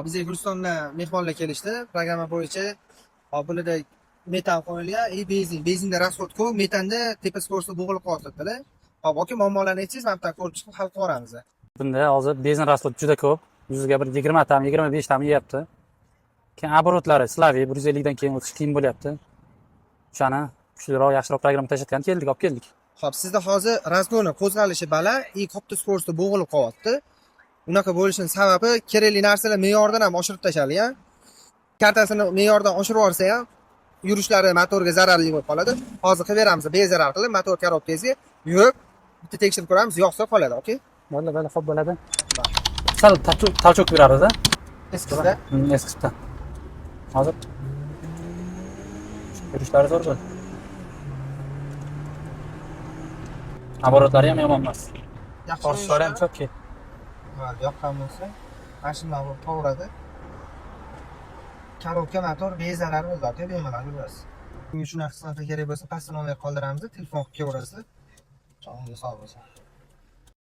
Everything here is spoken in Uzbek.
Bizga Gulistonda mehmonlar kelishdi. Programma bo'yicha bularda metan qo'yilgan, benzinda расход ko'p, metanda tepa skorosti bo'g'ilib qolyaptilar. Aka muammolarni aytsangiz, men bitta ko'rib chiqib hal qilib ko'ramiz. Bunda hozir benzin расход juda ko'p. Yuziga bir 20 tami, 25 tami yeyapti. Keyin oborotlari Slaviy 150 dan keyin o'tish qiyin bo'lyapti. O'shani kuchliroq, yaxshiroq programma tashlatgan olib keldik. Xo'p, sizda hozir razdorni qo'zg'alishi baland, katta skorosti bo'g'ilib qolyapti. Unaqa bo'lishining sababi kerakli narsalar me'yordan ham oshirib tashalgan. Kartasini me'yordan oshirib olsa ham yurishlari motorga zararli bo'lib qoladi. Hozir qilib beramiz, bezarar qilib motor korobkasiga yurib bitta tekshirib ko'ramiz, yoqsa qoladi, okey? Bo'ladi, xo'p bo'ladi. Sal talchok beramiz-a? Eskisida. Eskisida. Hozir yurishlari zo'r bo'ldi. Oborotlari ham yomon emas. Boshqalari ham chokki. Yoqqan bo'lsa, mashina bu to'g'radi. Korobka motor bezarar bo'ladi, bemalol yurasiz. Bunga shunaqa qismlar kerak bo'lsa, pastdan olib qoldiramiz, telefon qilib ko'rasiz. Joningiz sog' bo'lsin.